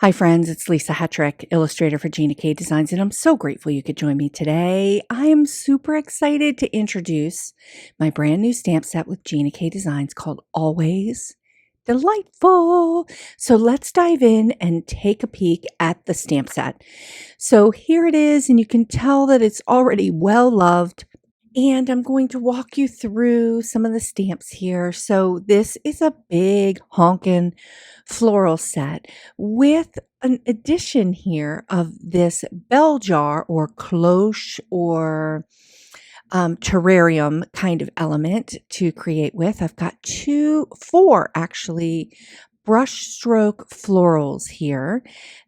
Hi, friends. It's Lisa Hetrick, illustrator for Gina K Designs, and I'm so grateful you could join me today. I am super excited to introduce my brand new stamp set with Gina K Designs called Always Delightful. So let's dive in and take a peek at the stamp set. So here it is, and you can tell that it's already well loved. And I'm going to walk you through some of the stamps here. So this is a big honkin' floral set with an addition here of this bell jar or cloche or terrarium kind of element to create with. I've got four actually brush stroke florals here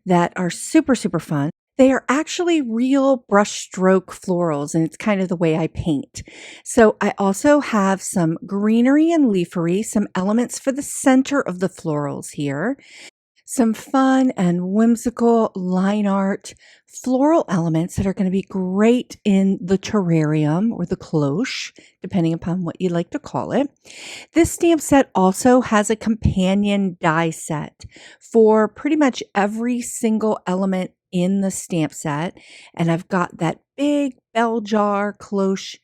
that are super, super fun. They are actually real brushstroke florals, and it's kind of the way I paint. So I also have some greenery and leafery, some elements for the center of the florals here, some fun and whimsical line art floral elements that are going to be great in the terrarium or the cloche, depending upon what you like to call it. This stamp set also has a companion die set for pretty much every single element in the stamp set. And I've got that big bell jar cloche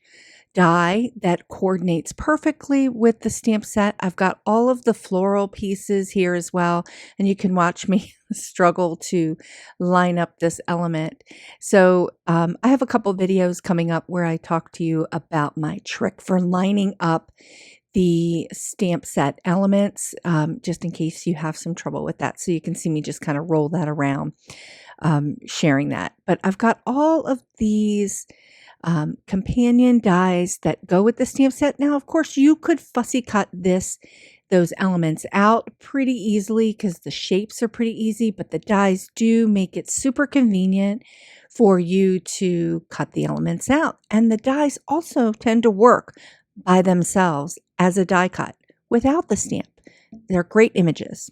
die that coordinates perfectly with the stamp set. I've got all of the floral pieces here as well, and you can watch me struggle to line up this element. So I have a couple videos coming up where I talk to you about my trick for lining up the stamp set elements, just in case you have some trouble with that. So you can see me just kind of roll that around, sharing that. But I've got all of these companion dies that go with the stamp set. Now, of course, you could fussy cut those elements out pretty easily because the shapes are pretty easy, but the dies do make it super convenient for you to cut the elements out. And the dies also tend to work by themselves as a die cut without the stamp. They're great images.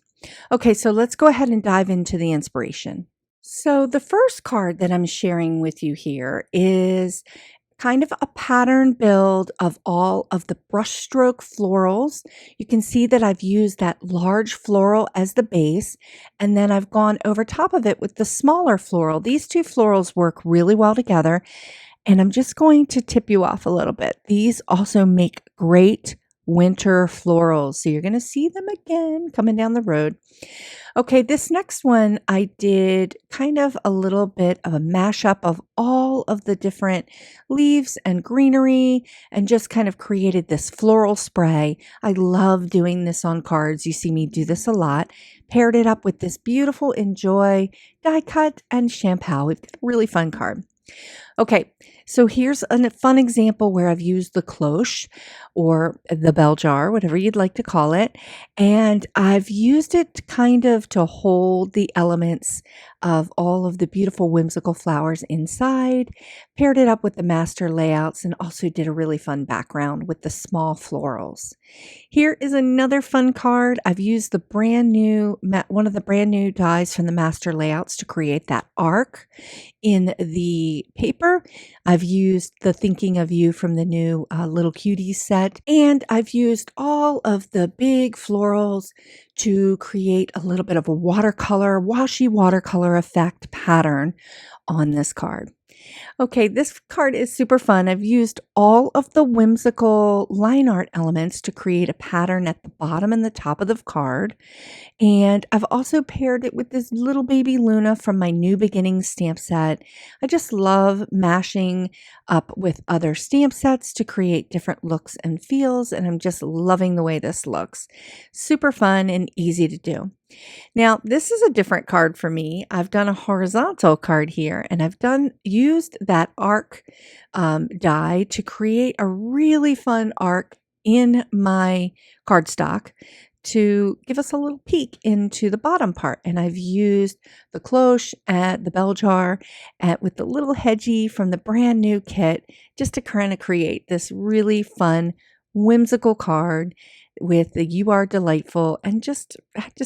Okay, so let's go ahead and dive into the inspiration. So the first card that I'm sharing with you here is kind of a pattern build of all of the brushstroke florals. You can see that I've used that large floral as the base, and then I've gone over top of it with the smaller floral. These two florals work really well together, and I'm just going to tip you off a little bit. These also make great winter florals, so you're going to see them again coming down the road. Okay, this next one, I did kind of a little bit of a mashup of all of the different leaves and greenery and just kind of created this floral spray. I love doing this on cards. You see me do this a lot. Paired it up with this beautiful Enjoy die cut and shampoo. We've got a really fun card. Okay, so here's a fun example where I've used the cloche or the bell jar, whatever you'd like to call it, and I've used it kind of to hold the elements of all of the beautiful whimsical flowers inside, paired it up with the master layouts, and also did a really fun background with the small florals. Here is another fun card. I've used the one of the brand new dies from the master layouts to create that arc in the paper. I've used the Thinking of You from the new Little Cuties set, and I've used all of the big florals to create a little bit of a washy watercolor effect pattern on this card. Okay, this card is super fun. I've used all of the whimsical line art elements to create a pattern at the bottom and the top of the card. And I've also paired it with this little baby Luna from my New Beginnings stamp set. I just love mashing up with other stamp sets to create different looks and feels, and I'm just loving the way this looks. Super fun and easy to do. Now, this is a different card for me. I've done a horizontal card here, and I've used that arc die to create a really fun arc in my cardstock to give us a little peek into the bottom part. And I've used the cloche at the bell jar with the little hedgie from the brand new kit just to kind of create this really fun, whimsical card with the You Are Delightful, and just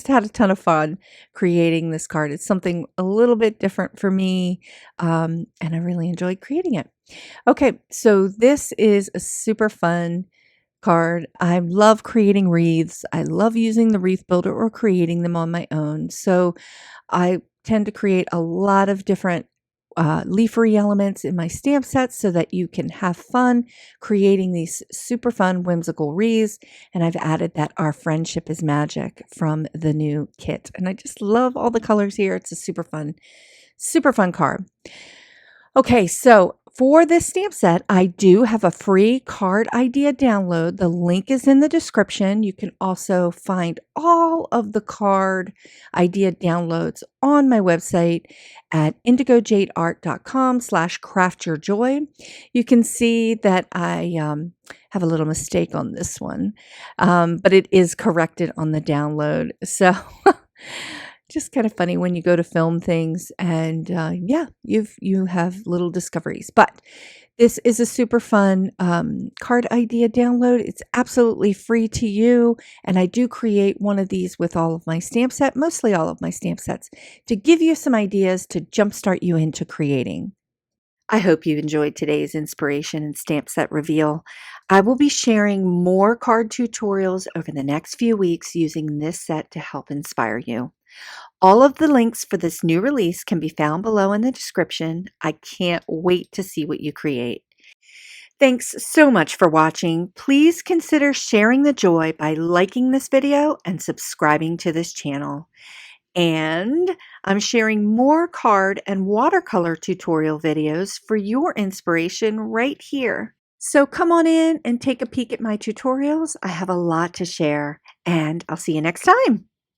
had a ton of fun creating this card. It's something a little bit different for me, and I really enjoyed creating it. Okay, so this is a super fun card. I love creating wreaths. I love using the wreath builder or creating them on my own. So I tend to create a lot of different leafery elements in my stamp sets so that you can have fun creating these super fun whimsical wreaths. And I've added that Our Friendship is Magic from the new kit. And I just love all the colors here. It's a super fun card. Okay, so for this stamp set, I do have a free card idea download. The link is in the description. You can also find all of the card idea downloads on my website at indigojadeart.com/craftyourjoy. You can see that I have a little mistake on this one, but it is corrected on the download. So just kind of funny when you go to film things and yeah, you have little discoveries. But this is a super fun card idea download. It's absolutely free to you, and I do create one of these with all of my stamp set, mostly all of my stamp sets, to give you some ideas to jumpstart you into creating. I hope you enjoyed today's inspiration and stamp set reveal. I will be sharing more card tutorials over the next few weeks using this set to help inspire you. All of the links for this new release can be found below in the description. I can't wait to see what you create. Thanks so much for watching. Please consider sharing the joy by liking this video and subscribing to this channel. And I'm sharing more card and watercolor tutorial videos for your inspiration right here. So come on in and take a peek at my tutorials. I have a lot to share, and I'll see you next time.